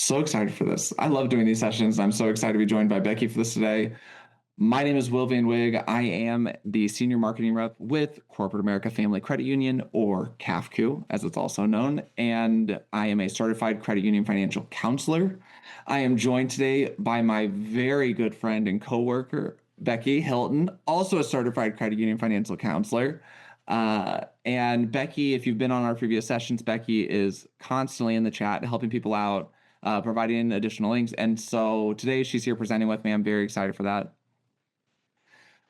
So excited for this. I love doing these sessions. I'm so excited to be joined by Becky for this today. My name is Will Van Wig. I am the senior marketing rep with Corporate America Family Credit Union, or CAFCU, as it's also known, and I am a certified credit union financial counselor. I am joined today by my very good friend and coworker, Becky Hilton, also a certified credit union financial counselor. And Becky, if you've been on our previous sessions, Becky is constantly in the chat helping people out, providing additional links. And so today she's here presenting with me. I'm very excited for that.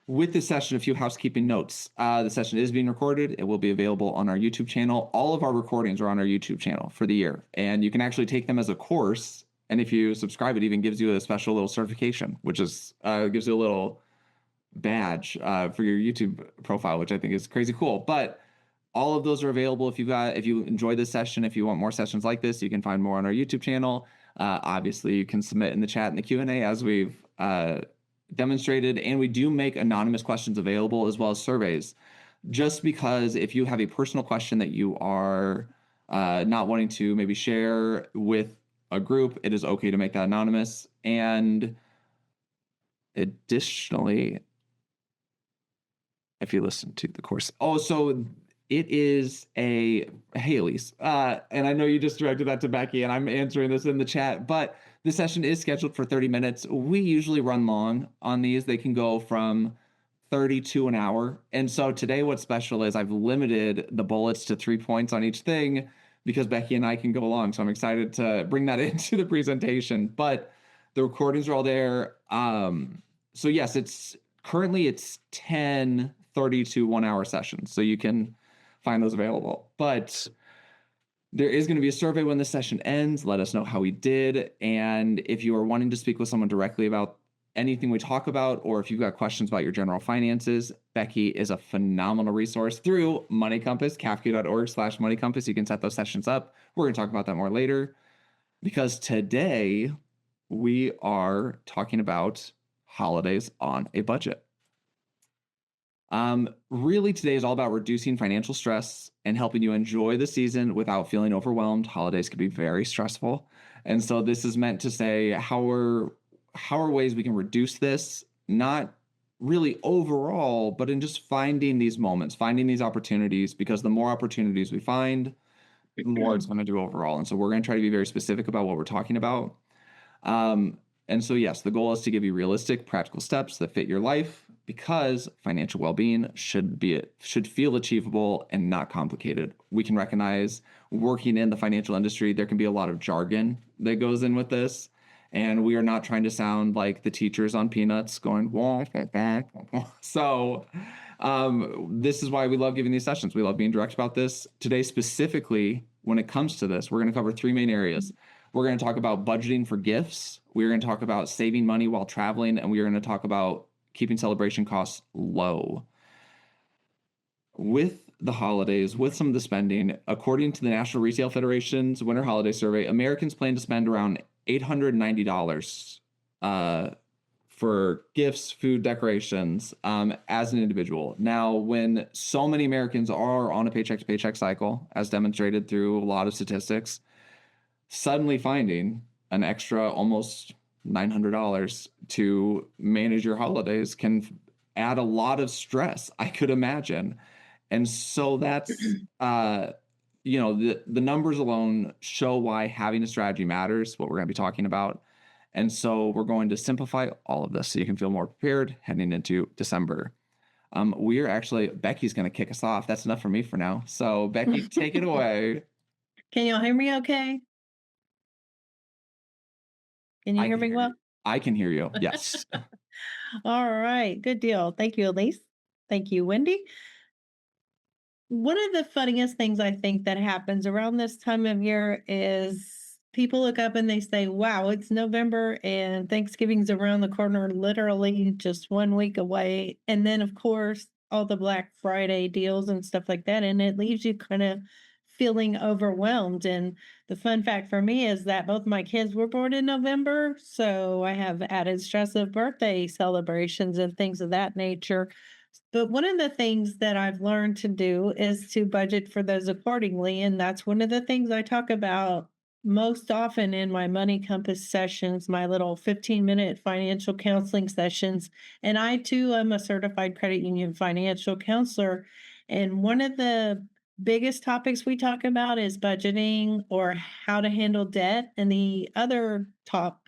With this session, a few housekeeping notes. The session is being recorded. It will be available on our YouTube channel. All of our recordings are on our YouTube channel for the year, and you can actually take them as a course. And if you subscribe, it even gives you a special little certification, which is gives you a little badge for your YouTube profile, which I think is crazy cool. But all of those are available if you enjoy this session. If you want more sessions like this, you can find more on our YouTube channel. Obviously, you can submit in the chat in the Q&A as we've demonstrated, and we do make anonymous questions available as well as surveys, just because if you have a personal question that you are not wanting to maybe share with a group, it is okay to make that anonymous. And additionally, if you listen to the course, so it is a Haley's, and I know you just directed that to Becky, and I'm answering this in the chat, but the session is scheduled for 30 minutes. We usually run long on these. They can go from 30 to an hour. And so today what's special is I've limited the bullets to 3 points on each thing because Becky and I can go along. So I'm excited to bring that into the presentation, but the recordings are all there. So yes, it's 10 30 to 1 hour sessions. So you can find those available, but there is going to be a survey when the session ends. Let us know how we did. And if you are wanting to speak with someone directly about anything we talk about, or if you've got questions about your general finances, Becky is a phenomenal resource through Money Compass, cafcu.org/Money Compass. You can set those sessions up. We're going to talk about that more later, because today we are talking about holidays on a budget. Really, today is all about reducing financial stress and helping you enjoy the season without feeling overwhelmed. Holidays can be very stressful. And so this is meant to say how are ways we can reduce this, not really overall, but in just finding these moments, finding these opportunities, because the more opportunities we find, the more it's going to do overall. And so we're going to try to be very specific about what we're talking about. And so, yes, the goal is to give you realistic, practical steps that fit your life, because financial well-being should feel achievable and not complicated. We can recognize, working in the financial industry, there can be a lot of jargon that goes in with this, and we are not trying to sound like the teachers on Peanuts going, wah, bah, bah. So this is why we love giving these sessions. We love being direct about this. Today, specifically, when it comes to this, we're going to cover 3 main areas. We're going to talk about budgeting for gifts. We're going to talk about saving money while traveling, and we're going to talk about keeping celebration costs low. With the holidays, with some of the spending, according to the National Retail Federation's Winter Holiday Survey, Americans plan to spend around $890 for gifts, food, decorations as an individual. Now, when so many Americans are on a paycheck-to-paycheck cycle, as demonstrated through a lot of statistics, suddenly finding an extra almost $900 to manage your holidays can add a lot of stress, I could imagine. And so that's, the numbers alone show why having a strategy matters, what we're going to be talking about. And so we're going to simplify all of this so you can feel more prepared heading into December. Becky's going to kick us off. That's enough for me for now. So Becky, take it away. Can y'all hear me okay? Can you hear me well? I can hear you. Yes. All right. Good deal. Thank you, Elise. Thank you, Wendy. One of the funniest things I think that happens around this time of year is people look up and they say, wow, it's November and Thanksgiving's around the corner, literally just 1 week away. And then, of course, all the Black Friday deals and stuff like that. And it leaves you kind of feeling overwhelmed. And the fun fact for me is that both my kids were born in November. So I have added stress of birthday celebrations and things of that nature. But one of the things that I've learned to do is to budget for those accordingly. And that's one of the things I talk about most often in my Money Compass sessions, my little 15-minute financial counseling sessions. And I too am a certified credit union financial counselor. And one of the biggest topics we talk about is budgeting or how to handle debt. And the other top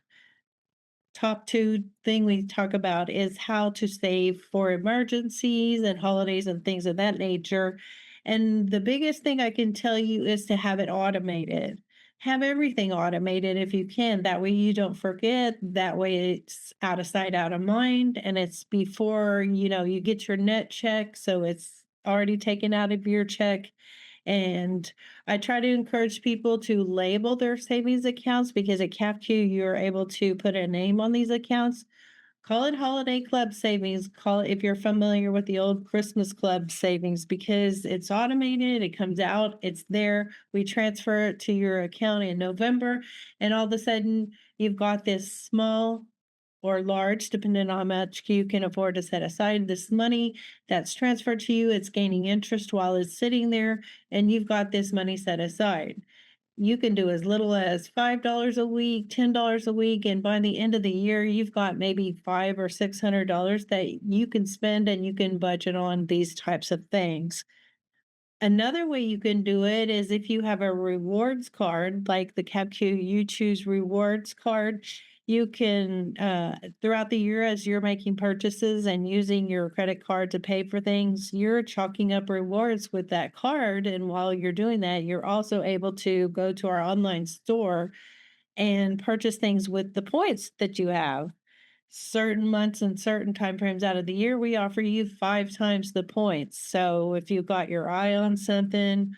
two thing we talk about is how to save for emergencies and holidays and things of that nature. And the biggest thing I can tell you is to have it automated. Have everything automated if you can. That way you don't forget. That way it's out of sight, out of mind. And it's before, you get your net check. So it's already taken out of your check. And I try to encourage people to label their savings accounts because at CAFQ, you're able to put a name on these accounts. Call it Holiday Club Savings. Call it, if you're familiar with the old Christmas Club savings, because it's automated, it comes out, it's there. We transfer it to your account in November, and all of a sudden, you've got this small or large, depending on how much you can afford to set aside this money that's transferred to you. It's gaining interest while it's sitting there, and you've got this money set aside. You can do as little as $5 a week, $10 a week, and by the end of the year, you've got maybe five or $600 that you can spend and you can budget on these types of things. Another way you can do it is if you have a rewards card, like the CapQ You Choose rewards card, you can, throughout the year, as you're making purchases and using your credit card to pay for things, you're chalking up rewards with that card. And while you're doing that, you're also able to go to our online store and purchase things with the points that you have. Certain months and certain time frames out of the year, we offer you 5 times the points. So if you've got your eye on something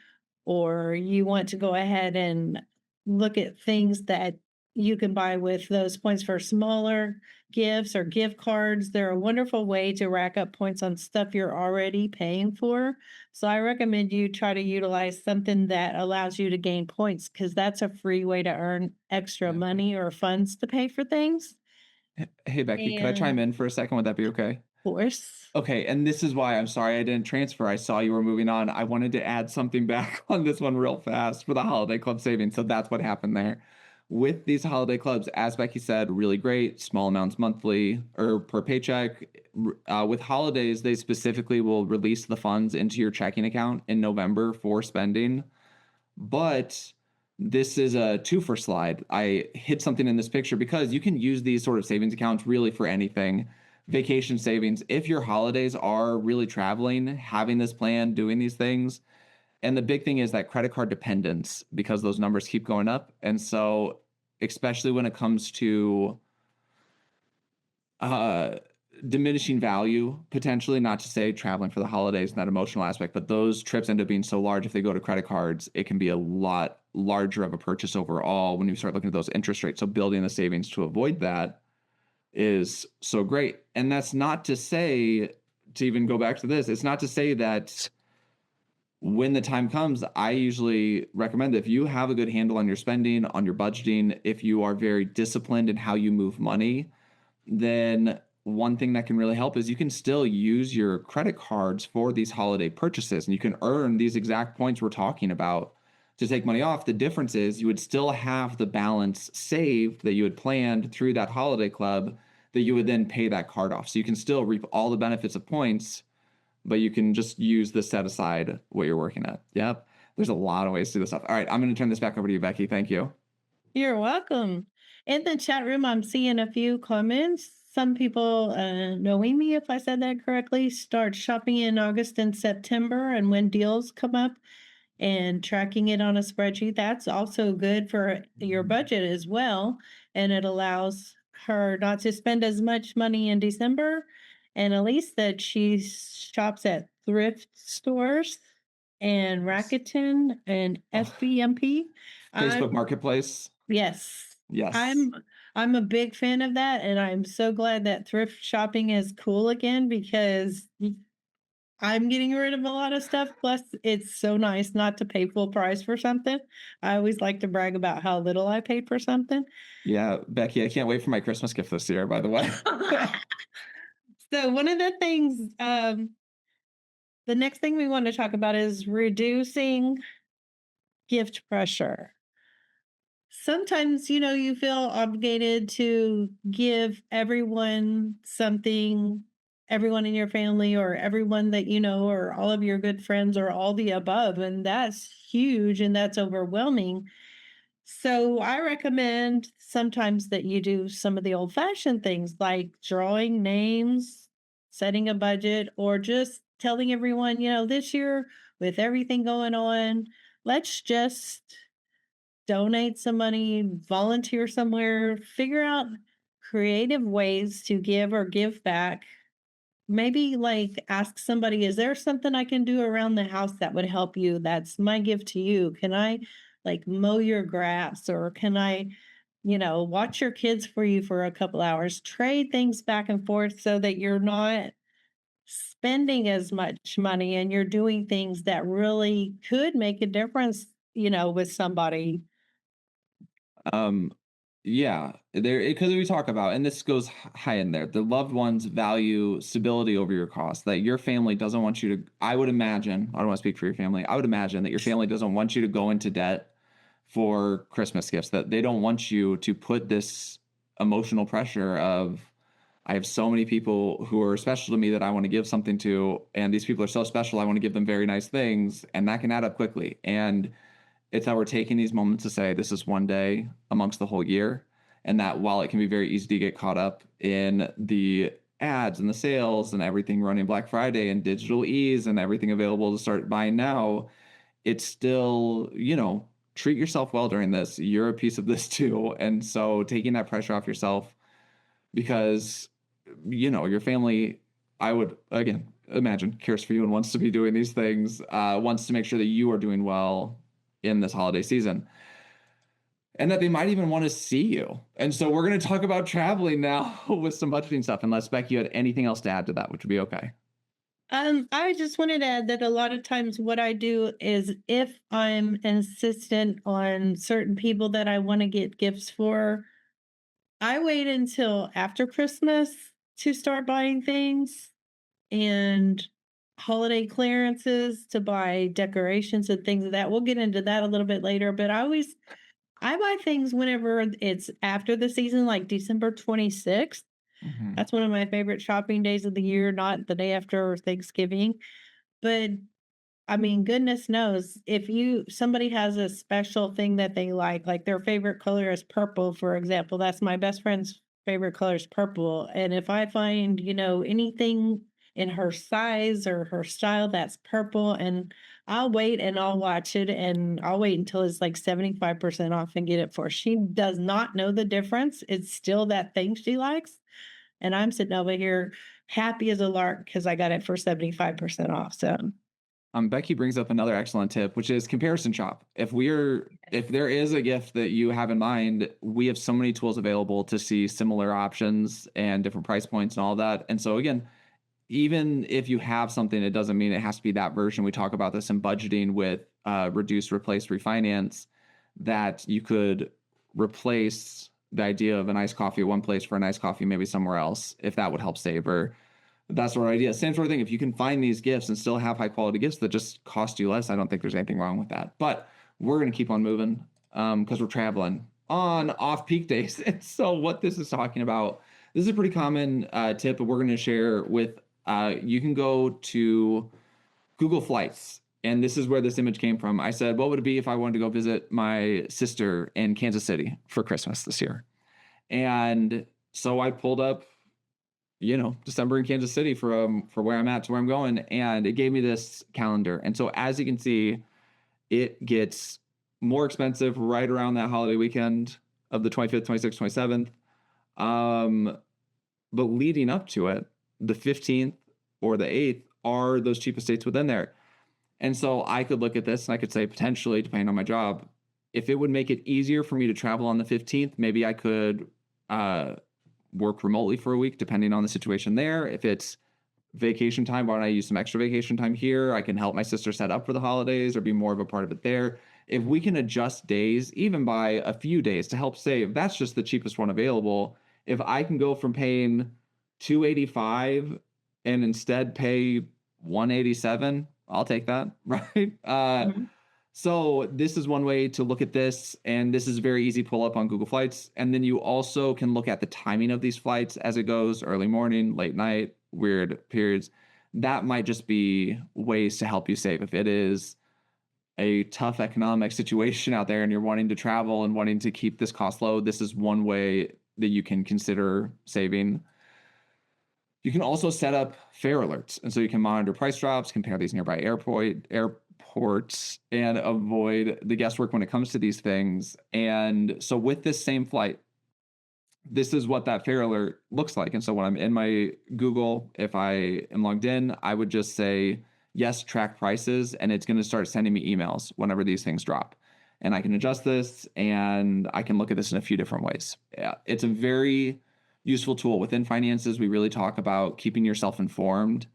or you want to go ahead and look at things that you can buy with those points for smaller gifts or gift cards, they're a wonderful way to rack up points on stuff you're already paying for. So I recommend you try to utilize something that allows you to gain points because that's a free way to earn extra Yeah. money or funds to pay for things. Hey, Becky, could I chime And in for a second? Would that be okay? course. Okay, and this is why I'm sorry I didn't transfer. I saw you were moving on. I wanted to add something back on this one real fast for the holiday club savings. So that's what happened there. With these holiday clubs, as Becky said, really great, small amounts monthly or per paycheck. With holidays, they specifically will release the funds into your checking account in November for spending. But this is a two for slide. I hid something in this picture because you can use these sort of savings accounts really for anything. Vacation savings, if your holidays are really traveling, having this plan, doing these things. And the big thing is that credit card dependence because those numbers keep going up. And so, especially when it comes to uh diminishing value potentially, not to say traveling for the holidays and that emotional aspect, but those trips end up being so large if they go to credit cards, it can be a lot larger of a purchase overall when you start looking at those interest rates. So building the savings to avoid that is so great. And that's not to say, to even go back to this, it's not to say that when the time comes, I usually recommend that if you have a good handle on your spending, on your budgeting, if you are very disciplined in how you move money, then one thing that can really help is you can still use your credit cards for these holiday purchases and you can earn these exact points we're talking about to take money off. The difference is you would still have the balance saved that you had planned through that holiday club that you would then pay that card off. So you can still reap all the benefits of points, but you can just use the set aside what you're working at. Yep. There's a lot of ways to do this stuff. All right. I'm going to turn this back over to you, Becky. Thank you. You're welcome. In the chat room, I'm seeing a few comments. Some people, knowing me, if I said that correctly, start shopping in August and September, and when deals come up and tracking it on a spreadsheet, that's also good for your budget as well. And it allows her not to spend as much money in December. And Elise said she shops at thrift stores and Rakuten and Oh, SBMP. Facebook I'm Marketplace. Yes. Yes. I'm I'm a big fan of that, and I'm so glad that thrift shopping is cool again because I'm getting rid of a lot of stuff. Plus, it's so nice not to pay full price for something. I always like to brag about how little I paid for something. Yeah, Becky, I can't wait for my Christmas gift this year, by the way. So one of the things, the next thing we want to talk about is reducing gift pressure. sometimes, you feel obligated to give everyone something, everyone in your family or everyone that you know, or all of your good friends, or all the above. And that's huge and that's overwhelming. So I recommend sometimes that you do some of the old fashioned things like drawing names, setting a budget, or just telling everyone, this year with everything going on, let's just donate some money, volunteer somewhere, figure out creative ways to give or give back. Maybe like ask somebody, is there something I can do around the house that would help you? That's my gift to you. Can I like mow your grass, or can I, watch your kids for you for a couple hours? Trade things back and forth so that you're not spending as much money and you're doing things that really could make a difference, with somebody. Um, yeah, there because we talk about, and this goes high in there. The loved ones value stability over your costs. That your family doesn't want you to. I would imagine. I don't want to speak for your family. I would imagine that your family doesn't want you to go into debt for Christmas gifts. That they don't want you to put this emotional pressure of. I have so many people who are special to me that I want to give something to, and these people are so special. I want to give them very nice things, and that can add up quickly. And it's how we're taking these moments to say this is one day amongst the whole year. And that while it can be very easy to get caught up in the ads and the sales and everything running Black Friday and digital ease and everything available to start buying now, it's still, treat yourself well during this. You're a piece of this too. And so taking that pressure off yourself because, your family, I would, again, imagine cares for you and wants to be doing these things, wants to make sure that you are doing well in this holiday season and that they might even want to see you. And so we're going to talk about traveling now with some budgeting stuff. Unless Becky, you had anything else to add to that, which would be okay. I just wanted to add that a lot of times what I do is if I'm insistent on certain people that I want to get gifts for, I wait until after Christmas to start buying things and holiday clearances to buy decorations and things of that. We'll get into that a little bit later, but I buy things whenever it's after the season, like December 26th. Mm-hmm. That's one of my favorite shopping days of the year, not the day after Thanksgiving. But I mean, goodness knows if somebody has a special thing that they like their favorite color is purple, for example. That's my best friend's favorite color is purple. And if I find, anything in her size or her style that's purple, and I'll wait and I'll watch it and I'll wait until it's like 75% off and get it for her. She does not know the difference. It's still that thing she likes. And I'm sitting over here happy as a lark because I got it for 75% off. So Becky brings up another excellent tip, which is comparison shop. If there is a gift that you have in mind, we have so many tools available to see similar options and different price points and all that. And so again, even if you have something, it doesn't mean it has to be that version. We talk about this in budgeting with reduce, replace, refinance, that you could replace the idea of a nice coffee at one place for a nice coffee maybe somewhere else, if that would help save, or that sort of idea. Same sort of thing. If you can find these gifts and still have high quality gifts that just cost you less, I don't think there's anything wrong with that. But we're going to keep on moving because we're traveling on off peak days. And so what this is talking about, this is a pretty common tip that we're going to share with, you can go to Google Flights. And this is where this image came from. I said, what would it be if I wanted to go visit my sister in Kansas City for Christmas this year? And so I pulled up, December in Kansas City for where I'm at to where I'm going. And it gave me this calendar. And so as you can see, it gets more expensive right around that holiday weekend of the 25th, 26th, 27th. But leading up to it, the 15th or the 8th are those cheapest dates within there. And so I could look at this and I could say, potentially, depending on my job, if it would make it easier for me to travel on the 15th, maybe I could work remotely for a week, depending on the situation there. If it's vacation time, why don't I use some extra vacation time here? I can help my sister set up for the holidays or be more of a part of it there. If we can adjust days, even by a few days to help save, that's just the cheapest one available. If I can go from paying $285 and instead pay $187, I'll take that, right? mhm. So this is one way to look at this, and this is very easy to pull up on Google Flights. And then you also can look at the timing of these flights as it goes, early morning, late night, weird periods. That might just be ways to help you save. If it is a tough economic situation out there and you're wanting to travel and wanting to keep this cost low, this is one way that you can consider saving. You can also set up fare alerts. And so you can monitor price drops, compare these nearby airports, and avoid the guesswork when it comes to these things. And so with this same flight, this is what that fare alert looks like. And so when I'm in my Google, if I am logged in, I would just say, yes, track prices, and it's going to start sending me emails whenever these things drop. And I can adjust this and I can look at this in a few different ways. Yeah, it's a very useful tool within finances. We really talk about keeping yourself informed.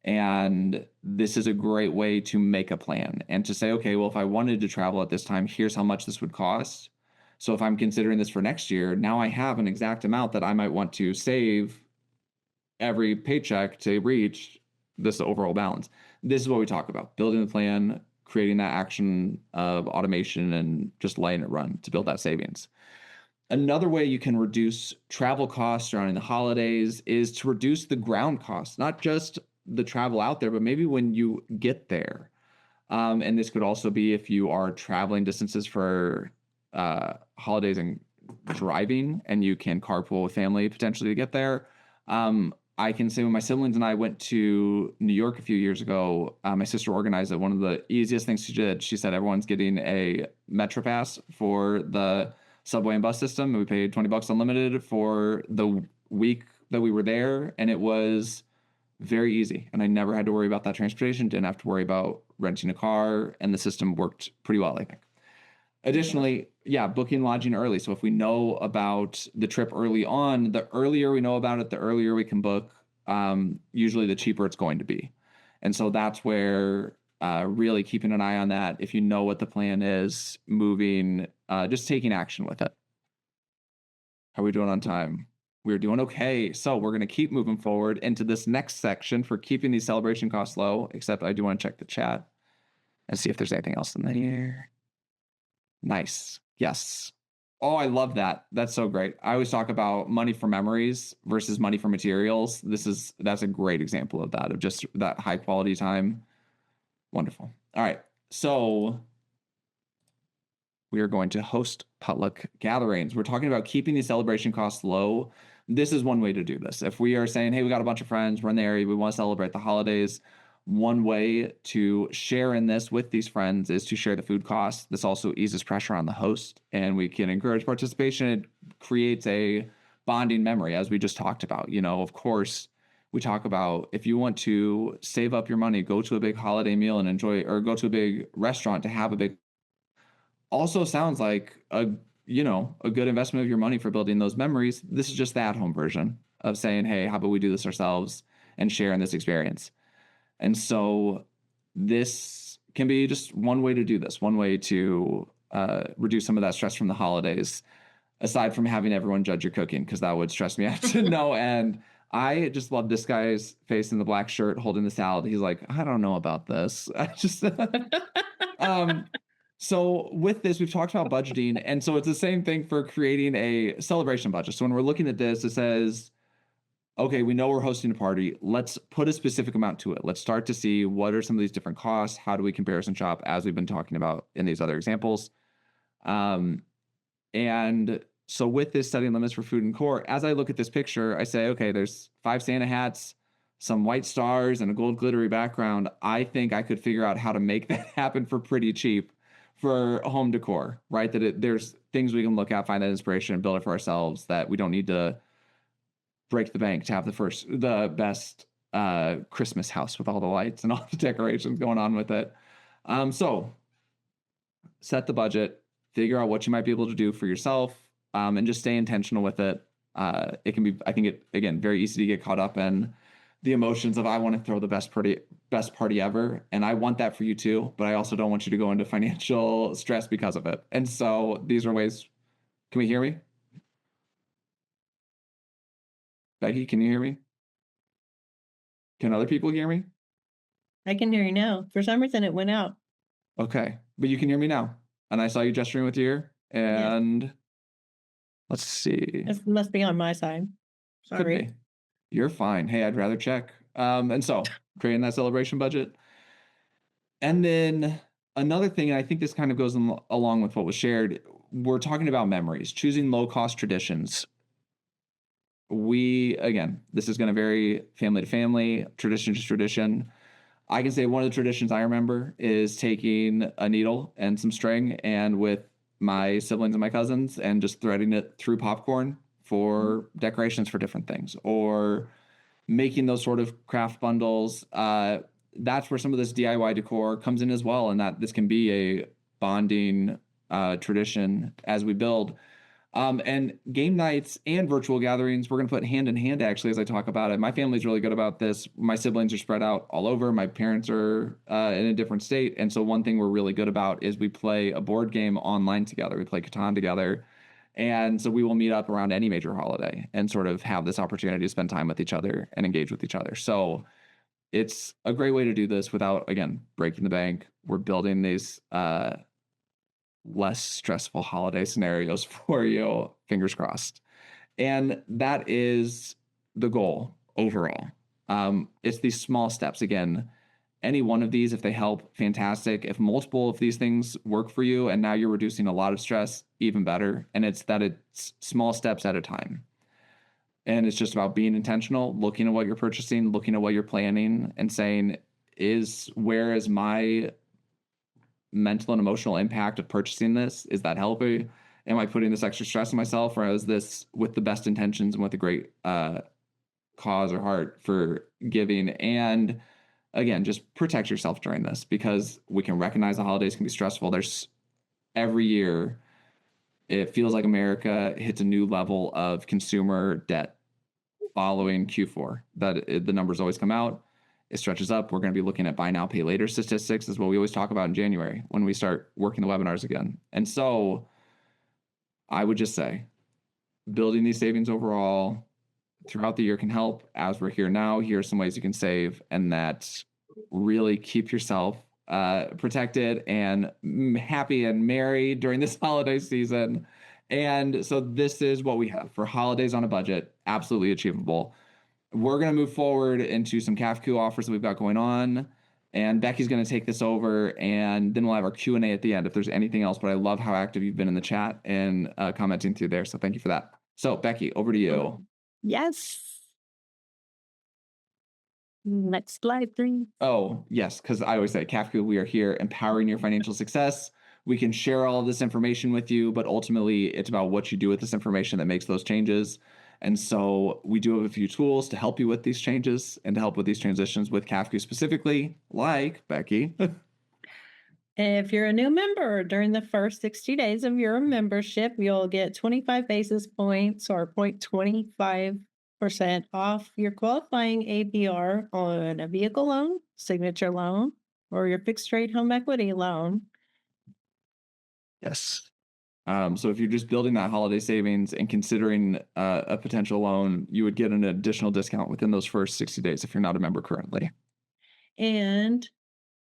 And this is a great way to make a plan and to say, okay, well, if I wanted to travel at this time, here's how much this would cost. So if I'm considering this for next year, now I have an exact amount that I might want to save every paycheck to reach this overall balance. This is what we talk about: building the plan, creating that action of automation, and just letting it run to build that savings. Another way you can reduce travel costs surrounding the holidays is to reduce the ground costs, not just the travel out there, but maybe when you get there. And this could also be if you are traveling distances for holidays and driving, and you can carpool with family potentially to get there. I can say when my siblings and I went to New York a few years ago, my sister organized it. One of the easiest things she did, she said everyone's getting a Metro Pass for the subway and bus system. And we paid $20 unlimited for the week that we were there. And it was very easy. And I never had to worry about that transportation, didn't have to worry about renting a car, and the system worked pretty well, I think. Additionally, yeah, booking lodging early. So if we know about the trip early on, the earlier we know about it, the earlier we can book. Usually, the cheaper it's going to be, and so that's where really keeping an eye on that. If you know what the plan is, moving, just taking action with it. How are we doing on time? We're doing okay. So we're going to keep moving forward into this next section for keeping these celebration costs low. Except I do want to check the chat and see if there's anything else in there. Nice. Yes. Oh, I love that. That's so great. I always talk about money for memories versus money for materials. That's a great example of that, of just that high quality time. Wonderful. All right. So we are going to host potluck gatherings. We're talking about keeping the celebration costs low. This is one way to do this. If we are saying, hey, we got a bunch of friends, we're in the area, we want to celebrate the holidays, one way to share in this with these friends is to share the food costs. This also eases pressure on the host, and we can encourage participation. It creates a bonding memory, as we just talked about. Of course, we talk about if you want to save up your money, go to a big holiday meal and enjoy, or go to a big restaurant to have a big. Also sounds like a good investment of your money for building those memories. This is just the at-home version of saying, hey, how about we do this ourselves and share in this experience? And so this can be just one way to do this, one way to reduce some of that stress from the holidays, aside from having everyone judge your cooking, because that would stress me out to no end. I just love this guy's face in the black shirt holding the salad. He's like, I don't know about this. I just, so with this, we've talked about budgeting. And so it's the same thing for creating a celebration budget. So when we're looking at this, it says, okay, we know we're hosting a party. Let's put a specific amount to it. Let's start to see what are some of these different costs. How do we comparison shop, as we've been talking about in these other examples? And so with this setting limits for food and core, as I look at this picture, I say, okay, there's 5 Santa hats, some white stars, and a gold glittery background. I think I could figure out how to make that happen for pretty cheap for home decor, right? There's things we can look at, find that inspiration, and build it for ourselves, that we don't need to break the bank to have the best Christmas house with all the lights and all the decorations going on with it. So set the budget, figure out what you might be able to do for yourself, and just stay intentional with it. It can be, I think it, again, very easy to get caught up in the emotions of, I want to throw the best party ever. And I want that for you too, but I also don't want you to go into financial stress because of it. And so these are ways. Can we hear me? Becky, can you hear me? Can other people hear me? I can hear you now. For some reason, it went out. Okay. But you can hear me now. And I saw you gesturing with your ear. Yes, And let's see. it must be on my side. Could Sorry. be. You're fine. Hey, I'd rather check. And so creating that celebration budget. And then another thing, and I think this kind of goes along with what was shared, we're talking about memories, choosing low cost traditions. Again, this is going to vary family to family, tradition to tradition. I can say one of the traditions I remember is taking a needle and some string and with my siblings and my cousins and just threading it through popcorn Mhm. for decorations for different things, or making those sort of craft bundles. That's where some of this DIY decor comes in as well, and that this can be a bonding tradition as we build. And game nights and virtual gatherings, we're going to put hand in hand actually as I talk about it. My family's really good about this. My siblings are spread out all over. My parents are in a different state. And so, one thing we're really good about is we play a board game online together. We play Catan together. And so, we will meet up around any major holiday and sort of have this opportunity to spend time with each other and engage with each other. So, it's a great way to do this without, again, breaking the bank. We're building these less stressful holiday scenarios for you, fingers crossed. And that is the goal overall. It's these small steps. Again, any one of these, if they help, fantastic. If multiple of these things work for you and now you're reducing a lot of stress, even better. And it's small steps at a time. And it's just about being intentional, looking at what you're purchasing, looking at what you're planning, and saying, where is my mental and emotional impact of purchasing this? Is that helping? Am I putting this extra stress on myself, or is this with the best intentions and with a great cause or heart for giving? And again, just protect yourself during this, because we can recognize the holidays can be stressful. There's every year it feels like America hits a new level of consumer debt following Q4. The numbers always come out. It stretches up. We're going to be looking at buy now, pay later statistics, is what we always talk about in January when we start working the webinars again. And so I would just say building these savings overall throughout the year can help. As we're here now, here are some ways you can save, and that really keep yourself protected and happy and merry during this holiday season. And so this is what we have for holidays on a budget, absolutely achievable. We're going to move forward into some CAFQ offers that we've got going on. And Becky's going to take this over, and then we'll have our Q&A at the end if there's anything else. But I love how active you've been in the chat and commenting through there. So thank you for that. So Becky, over to you. Yes. Next slide, please. Oh, yes, because I always say, CAFQ, we are here empowering your financial success. We can share all of this information with you, but ultimately it's about what you do with this information that makes those changes. And so we do have a few tools to help you with these changes and to help with these transitions with CAFQ specifically, like Becky. If you're a new member, during the first 60 days of your membership, you'll get 25 basis points or 0.25% off your qualifying APR on a vehicle loan, signature loan, or your fixed rate home equity loan. Yes. So if you're just building that holiday savings and considering a potential loan, you would get an additional discount within those first 60 days if you're not a member currently. And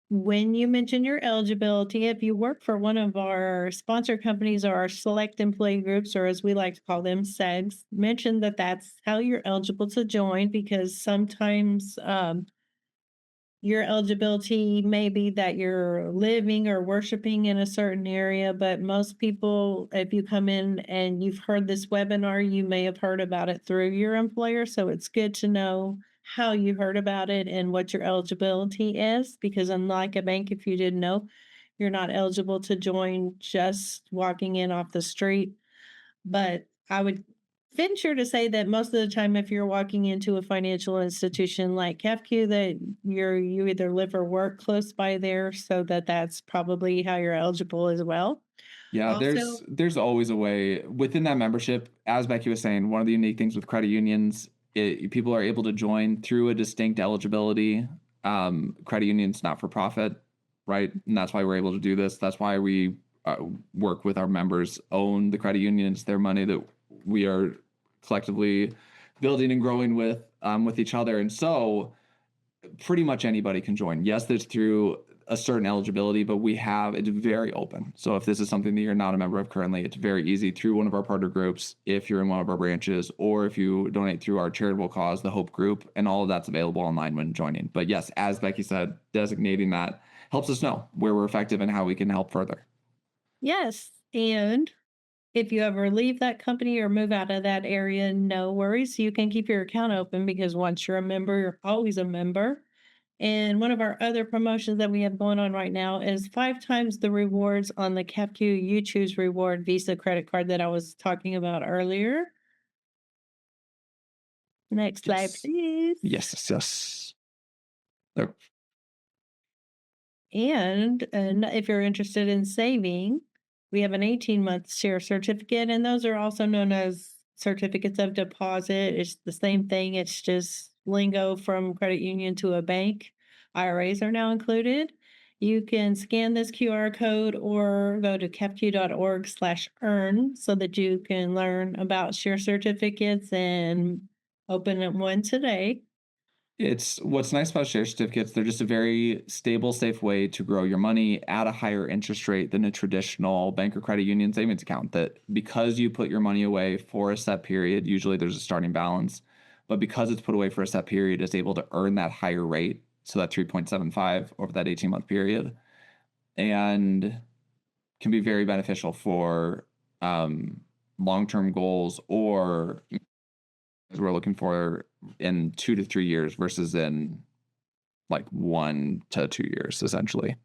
when you mention your eligibility, if you work for one of our sponsor companies or our select employee groups, or as we like to call them, SEGs, mention that that's how you're eligible to join, because sometimes your eligibility may be that you're living or worshiping in a certain area, but most people, if you come in and you've heard this webinar, you may have heard about it through your employer. So it's good to know how you heard about it and what your eligibility is, because unlike a bank, if you didn't know, you're not eligible to join just walking in off the street. But I would venture to say that most of the time, if you're walking into a financial institution like CAFQ, that you either live or work close by there, so that's probably how you're eligible as well. Yeah, Also, there's always a way within that membership. As Becky was saying, one of the unique things with credit unions, people are able to join through a distinct eligibility. Credit unions not for profit, right? And that's why we're able to do this. That's why we work with our members, own the credit unions, their money that we are collectively building and growing with each other. And so pretty much anybody can join. Yes, there's through a certain eligibility, but it's very open. So if this is something that you're not a member of currently, it's very easy through one of our partner groups, if you're in one of our branches, or if you donate through our charitable cause, the Hope Group, and all of that's available online when joining. But yes, as Becky said, designating that helps us know where we're effective and how we can help further. Yes. And if you ever leave that company or move out of that area, no worries. You can keep your account open because once you're a member, you're always a member. And one of our other promotions that we have going on right now is 5 times the rewards on the CapQ You Choose Reward Visa credit card that I was talking about earlier. Next slide, Yes. please. Yes. There- And if you're interested in saving, we have an 18-month share certificate, and those are also known as certificates of deposit. It's the same thing, it's just lingo from credit union to a bank. IRAs are now included. You can scan this QR code or go to capq.org/earn so that you can learn about share certificates and open one today. It's what's nice about share certificates. They're just a very stable, safe way to grow your money at a higher interest rate than a traditional bank or credit union savings account. That because you put your money away for a set period, usually there's a starting balance, but because it's put away for a set period, it's able to earn that higher rate. So that 3.75 over that 18-month period, and can be very beneficial for long-term goals or as we're looking for in 2 to 3 years versus in like 1 to 2 years, essentially.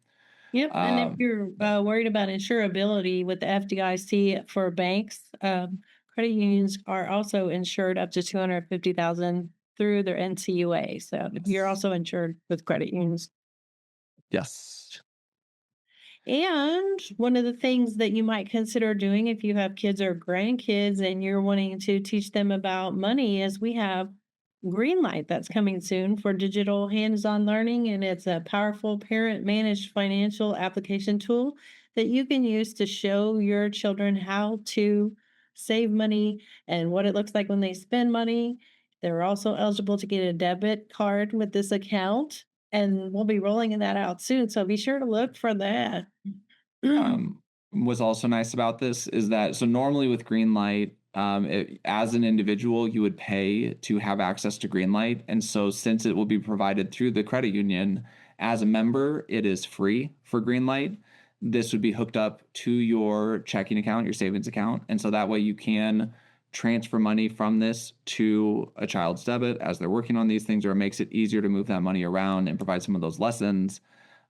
Yep, and if Um, you're worried about insurability with the FDIC for banks, credit unions are also insured up to 250,000 through their NCUA. So you're yes. also insured with credit unions. Yes. And one of the things that you might consider doing if you have kids or grandkids and you're wanting to teach them about money is we have Greenlight that's coming soon for digital hands on learning. And it's a powerful parent managed financial application tool that you can use to show your children how to save money and what it looks like when they spend money. They're also eligible to get a debit card with this account, and we'll be rolling that out soon. So be sure to look for that. Um, what's also nice about this is that so normally with Greenlight, as an individual, you would pay to have access to Greenlight, and so since it will be provided through the credit union, as a member, it is free for Greenlight. This would be hooked up to your checking account, your savings account, and so that way you can transfer money from this to a child's debit as they're working on these things, or it makes it easier to move that money around and provide some of those lessons.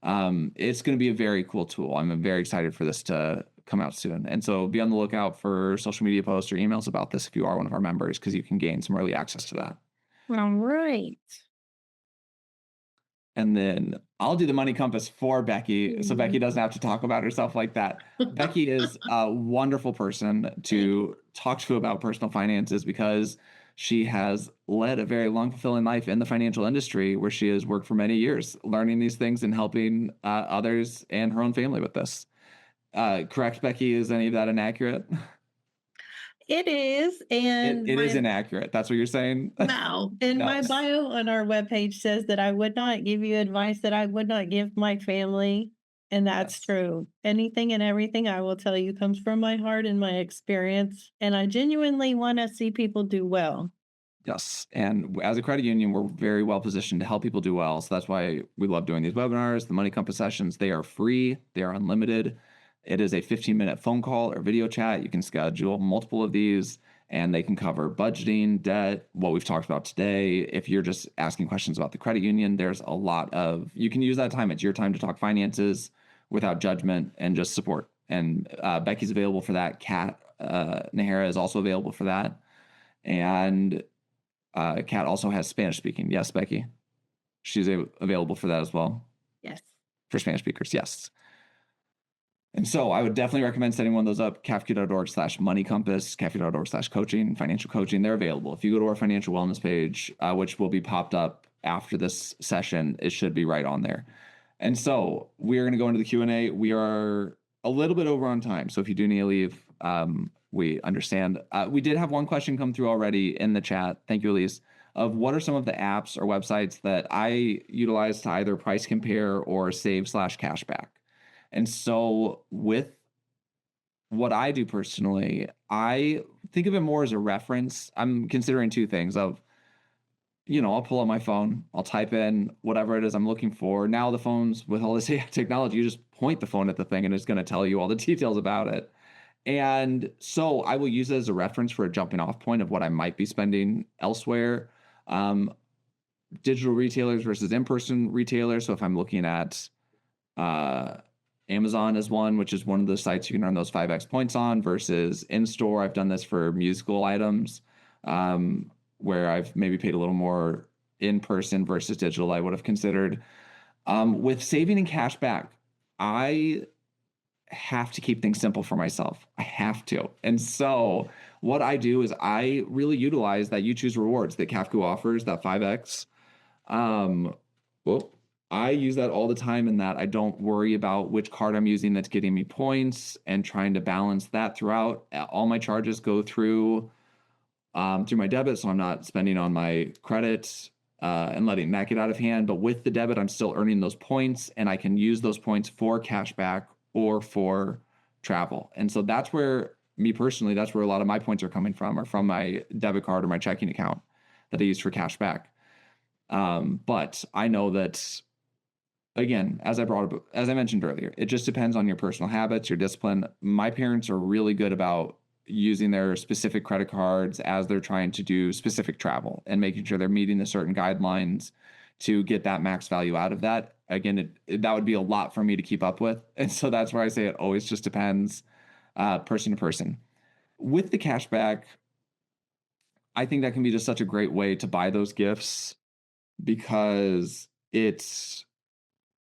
It's going to be a very cool tool. I'm very excited for this to come out soon. And so be on the lookout for social media posts or emails about this if you are one of our members, because you can gain some early access to that. All right. And then I'll do the money compass for Becky, so Becky Mhm. doesn't have to talk about herself like that. Becky is a wonderful person to talk to about personal finances because she has led a very long, fulfilling life in the financial industry where she has worked for many years, learning these things and helping others and her own family with this. Correct, Becky? Is any of that inaccurate? It is, and It is my inaccurate. That's what you're saying? no, and No. my bio on our webpage says that I would not give you advice that I would not give my family, and that's Yes. true. Anything and everything I will tell you comes from my heart and my experience, and I genuinely want to see people do well. Yes. And as a credit union, we're very well positioned to help people do well. So that's why we love doing these webinars, the Money Compass sessions. They are free, they are unlimited. It is a 15-minute phone call or video chat. You can schedule multiple of these, and they can cover budgeting, debt, what we've talked about today. If you're just asking questions about the credit union, there's a lot of, you can use that time. It's your time to talk finances without judgment and just support. And Becky's available for that. Kat Nahara is also available for that. And Kat also has Spanish speaking. Yes, Becky. She's available for that as well. Yes. For Spanish speakers, yes. And so I would definitely recommend setting one of those up. CAFQ.org/money compass, CAFQ.org/coaching, financial coaching. They're available. If you go to our financial wellness page, which will be popped up after this session, it should be right on there. And so we are going to go into the Q&A. We are a little bit over on time. So if you do need to leave, we understand. We did have one question come through already in the chat. Thank you, Elise. of what are some of the apps or websites that I utilize to either price compare or save slash cashback. And so with what I do personally, I think of it more as a reference. I'm considering two things of, I'll pull up my phone, I'll type in whatever it is I'm looking for. Now the phones with all this AI technology, you just point the phone at the thing and it's going to tell you all the details about it. And so I will use it as a reference for a jumping off point of what I might be spending elsewhere. Um, Digital retailers versus in-person retailers. So if I'm looking at uh, Amazon as one, which is one of the sites you can earn those 5x points on, versus in-store. I've done this for musical items, where I've maybe paid a little more in person versus digital, I would have considered. With saving and cash back, I have to keep things simple for myself. I have to. And so what I do is I really utilize that You Choose rewards that Kafku offers, that 5x. Well, I use that all the time in that I don't worry about which card I'm using that's getting me points and trying to balance that throughout. All my charges go through my debit, so I'm not spending on my credit and letting that get out of hand. But with the debit, I'm still earning those points, and I can use those points for cash back or for travel. And so that's where, me personally, that's where a lot of my points are coming from, or from my debit card or my checking account that I use for cash back. But I know that, again, as I mentioned earlier, it just depends on your personal habits, your discipline. My parents are really good about using their specific credit cards as they're trying to do specific travel and making sure they're meeting the certain guidelines to get that max value out of that. Again, that would be a lot for me to keep up with. And so that's where I say it always just depends person to person. With the cashback, I think that can be just such a great way to buy those gifts, because it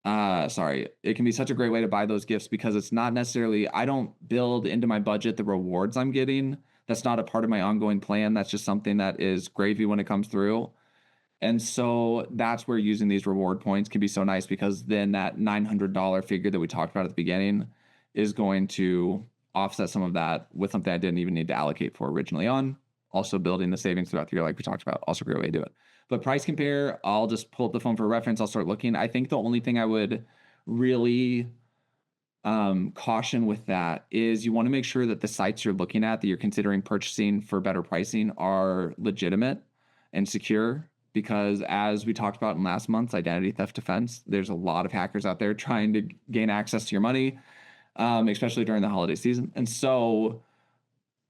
can be such a great way to buy those gifts because it's not necessarily, I don't build into my budget the rewards I'm getting. That's not a part of my ongoing plan. That's just something that is gravy when it comes through. And so that's where using these reward points can be so nice, because then that $900 figure that we talked about at the beginning is going to offset some of that with something I didn't even need to allocate for originally on. Also building the savings throughout the year, like we talked about, also a great way to do it. But price compare, I'll just pull up the phone for reference. I'll start looking. I think the only thing I would really caution with that is you want to make sure that the sites you're looking at that you're considering purchasing for better pricing are legitimate and secure. Because as we talked about in last month's identity theft defense, there's a lot of hackers out there trying to gain access to your money, especially during the holiday season. And so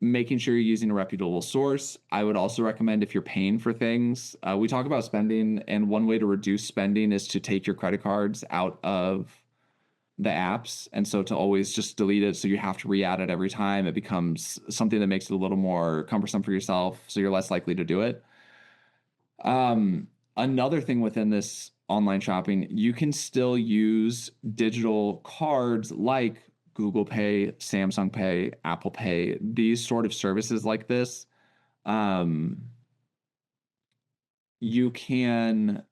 making sure you're using a reputable source. I would also recommend, if you're paying for things, we talk about spending, and one way to reduce spending is to take your credit cards out of the apps. And so to always just delete it, so you have to re-add it every time, it becomes something that makes it a little more cumbersome for yourself, so you're less likely to do it. Another thing within this online shopping, you can still use digital cards like Google Pay, Samsung Pay, Apple Pay, these sort of services like this. You can,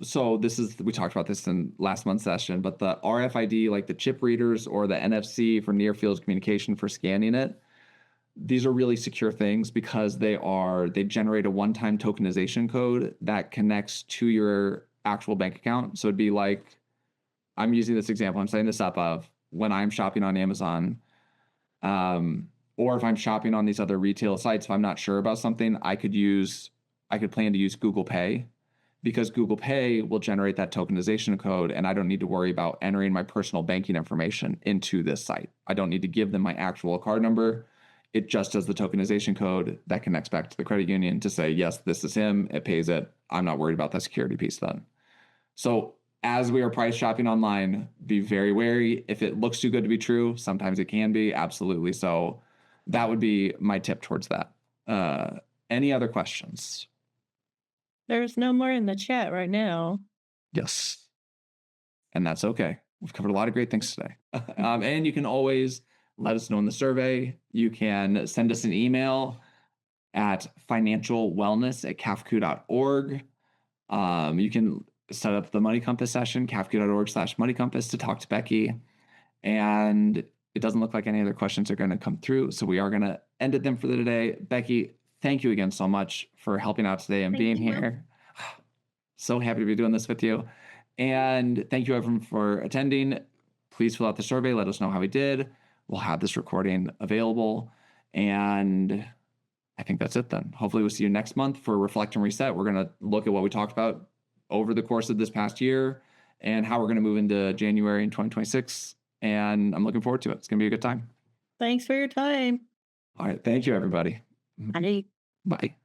so we talked about this in last month's session, but the RFID, like the chip readers, or the NFC for near field communication for scanning it, these are really secure things because they generate a one-time tokenization code that connects to your actual bank account. So it'd be like, I'm using this example, I'm setting this up of when I'm shopping on Amazon, or if I'm shopping on these other retail sites, if I'm not sure about something, I could plan to use Google Pay, because Google Pay will generate that tokenization code, and I don't need to worry about entering my personal banking information into this site. I don't need to give them my actual card number. It just does the tokenization code that connects back to the credit union to say, yes, this is him, it pays it. I'm not worried about that security piece then. So as we are price shopping online, be very wary. If it looks too good to be true, sometimes it can be, absolutely. So that would be my tip towards that. Any other questions? There's no more in the chat right now. Yes. And that's okay. We've covered a lot of great things today. And you can always let us know in the survey. You can send us an email at financialwellness@kafku.org. You can set up the Money Compass session, kafku.org/Money Compass, to talk to Becky. And it doesn't look like any other questions are going to come through, so we are going to end it then for the day. Becky, thank you again so much for helping out today and Thank being you. here. So happy to be doing this with you. And thank you everyone for attending. Please fill out the survey. Let us know how we did. We'll have this recording available. And I think that's it then. Hopefully we'll see you next month for Reflect and Reset. We're going to look at what we talked about over the course of this past year and how we're going to move into January in 2026. And I'm looking forward to it. It's going to be a good time. Thanks for your time. All right. Thank you, everybody. Bye. Bye.